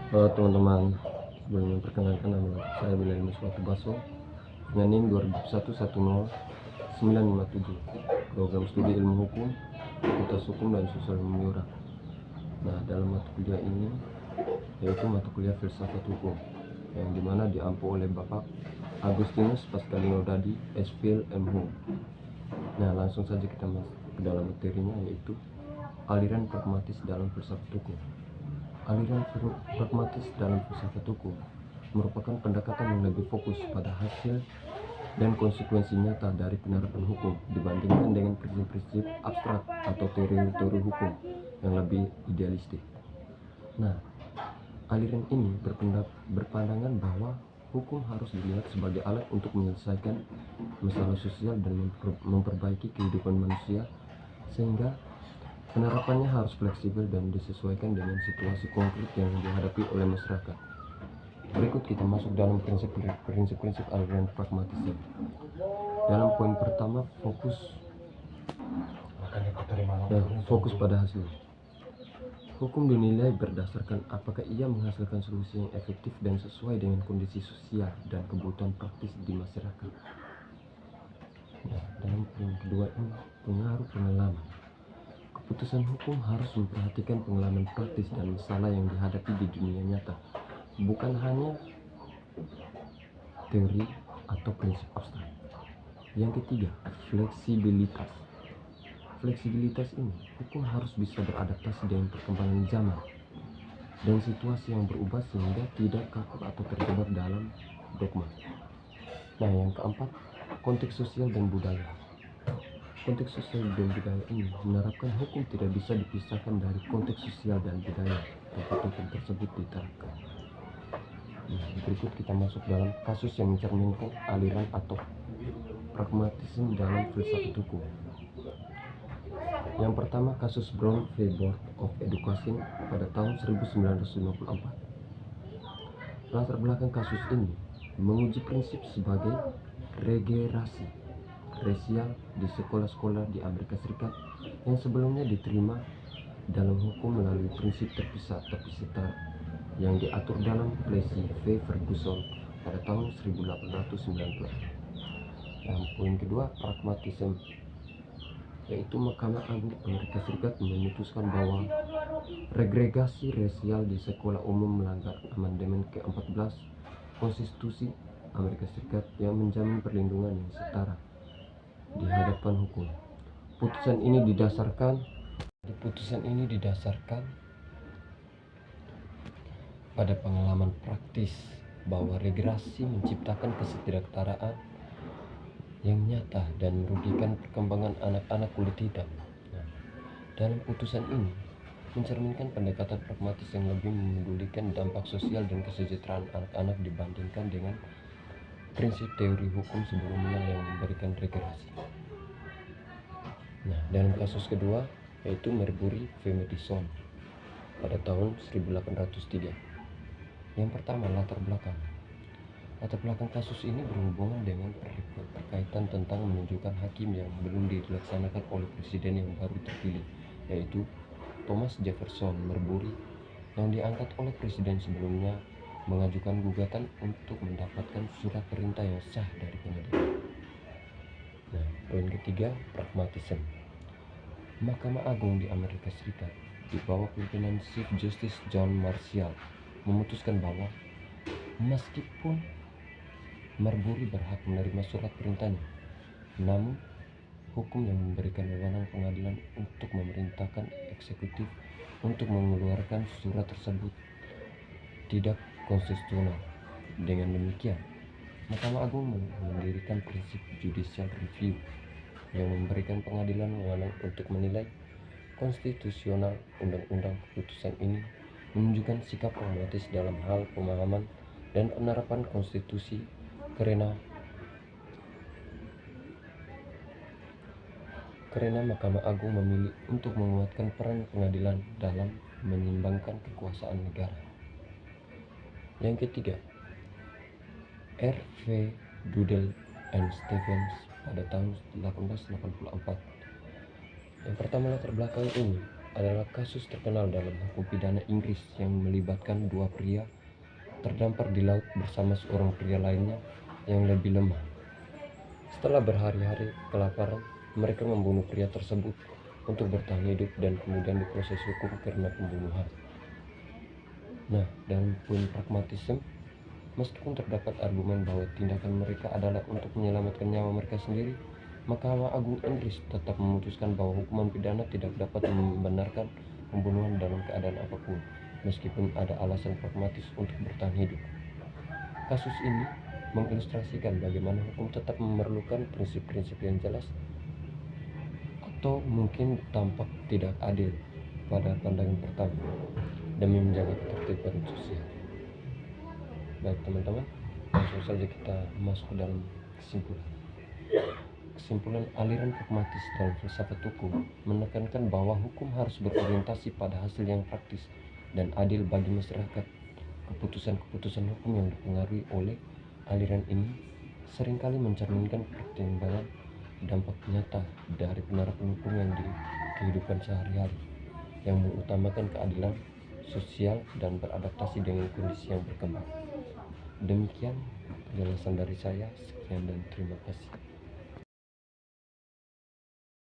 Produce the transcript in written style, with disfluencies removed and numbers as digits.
Halo teman-teman, sebelum memperkenalkan nama saya Bilal Muswatu Baso dengan NIM 2021-10-957, program studi ilmu hukum, fakultas hukum dan sosial humaniora. Nah, dalam mata kuliah ini yaitu mata kuliah filsafat hukum yang dimana diampu oleh Bapak Agustinus Pascalino Dadi, SPhil MHum. Nah, langsung saja kita masuk ke dalam materinya, yaitu aliran pragmatis dalam filsafat hukum. Aliran pragmatis dalam filsafat hukum merupakan pendekatan yang lebih fokus pada hasil dan konsekuensi nyata dari penerapan hukum dibandingkan dengan prinsip-prinsip abstrak atau teori-teori hukum yang lebih idealistik. Nah, aliran ini berpandangan bahwa hukum harus dilihat sebagai alat untuk menyelesaikan masalah sosial dan memperbaiki kehidupan manusia, sehingga penerapannya harus fleksibel dan disesuaikan dengan situasi konkret yang dihadapi oleh masyarakat. Berikut kita masuk dalam prinsip-prinsip aliran pragmatisme. Dalam poin pertama, fokus pada hasil. Hukum dinilai berdasarkan apakah ia menghasilkan solusi yang efektif dan sesuai dengan kondisi sosial dan kebutuhan praktis di masyarakat. Nah, dalam poin kedua ini, pengaruh pengalaman. Keputusan hukum harus memperhatikan pengalaman praktis dan masalah yang dihadapi di dunia nyata, bukan hanya teori atau prinsip abstrak. Yang ketiga, fleksibilitas. Fleksibilitas ini, hukum harus bisa beradaptasi dengan perkembangan zaman dan situasi yang berubah sehingga tidak kaku atau terjebak dalam dogma. Nah, yang keempat, konteks sosial dan budaya. Konteks sosial dan budaya ini menerapkan hukum tidak bisa dipisahkan dari konteks sosial dan budaya tempat hukum tersebut diterapkan. Nah, berikut kita masuk dalam kasus yang mencerminkan aliran atau pragmatisme dalam filsafat hukum. Yang pertama, kasus Brown v. Board of Education pada tahun 1954. Latar belakang kasus ini menguji prinsip sebagai regerasi rasial di sekolah-sekolah di Amerika Serikat yang sebelumnya diterima dalam hukum melalui prinsip terpisah tapi setara yang diatur dalam Plessy v. Ferguson pada tahun 1819. Yang poin kedua, pragmatisme, yaitu Mahkamah Agung Amerika Serikat memutuskan bahwa regregasi rasial di sekolah umum melanggar amandemen ke-14 Konstitusi Amerika Serikat yang menjamin perlindungan yang setara di hadapan hukum. Putusan ini didasarkan pada pengalaman praktis bahwa regresi menciptakan ketidaksetaraan yang nyata dan merugikan perkembangan anak-anak kulit hitam. Nah, dalam putusan ini mencerminkan pendekatan pragmatis yang lebih memedulikan dampak sosial dan kesejahteraan anak-anak dibandingkan dengan prinsip teori hukum sebelumnya yang memberikan regresi. Nah, dalam kasus kedua, yaitu Marbury v. Madison pada tahun 1803. Yang pertama, latar belakang kasus ini berhubungan dengan perkaitan tentang menunjukkan hakim yang belum dilaksanakan oleh presiden yang baru terpilih, yaitu Thomas Jefferson Marbury, yang diangkat oleh presiden sebelumnya mengajukan gugatan untuk mendapatkan surat perintah yang sah dari pengadilan. Nah, poin ketiga, pragmatisme. Mahkamah Agung di Amerika Serikat di bawah pimpinan Chief Justice John Marshall memutuskan bahwa meskipun Marbury berhak menerima surat perintahnya, namun hukum yang memberikan wewenang pengadilan untuk memerintahkan eksekutif untuk mengeluarkan surat tersebut tidak konstitusional. Dengan demikian, Mahkamah Agung mendirikan prinsip judicial review yang memberikan pengadilan wewenang untuk menilai konstitusional undang-undang. Keputusan ini menunjukkan sikap pragmatis dalam hal pemahaman dan penerapan konstitusi karena Mahkamah Agung memilih untuk menguatkan peran pengadilan dalam menyeimbangkan kekuasaan negara. Yang ketiga, R. V. Dudley and Stevens pada tahun 1884. Yang pertama, latar belakang ini adalah kasus terkenal dalam hukum pidana Inggris yang melibatkan dua pria terdampar di laut bersama seorang pria lainnya yang lebih lemah. Setelah berhari-hari kelaparan, mereka membunuh pria tersebut untuk bertahan hidup dan kemudian diproses hukum karena pembunuhan. Nah, dalam poin pragmatisme, meskipun terdapat argumen bahwa tindakan mereka adalah untuk menyelamatkan nyawa mereka sendiri, Mahkamah Agung Inggris tetap memutuskan bahwa hukuman pidana tidak dapat membenarkan pembunuhan dalam keadaan apapun, meskipun ada alasan pragmatis untuk bertahan hidup. Kasus ini mengilustrasikan bagaimana hukum tetap memerlukan prinsip-prinsip yang jelas atau mungkin tampak tidak adil pada pandangan pertama demi menjaga ketertiban sosial. Baik teman-teman, langsung saja kita masuk ke dalam kesimpulan. Kesimpulan aliran pragmatis dalam filsafat hukum menekankan bahwa hukum harus berorientasi pada hasil yang praktis dan adil bagi masyarakat. Keputusan-keputusan hukum yang dipengaruhi oleh aliran ini seringkali mencerminkan pertimbangan dampak nyata dari penerapan hukum yang di kehidupan sehari-hari, yang mengutamakan keadilan sosial dan beradaptasi dengan kondisi yang berkembang. Demikian penjelasan dari saya. Sekian dan terima kasih.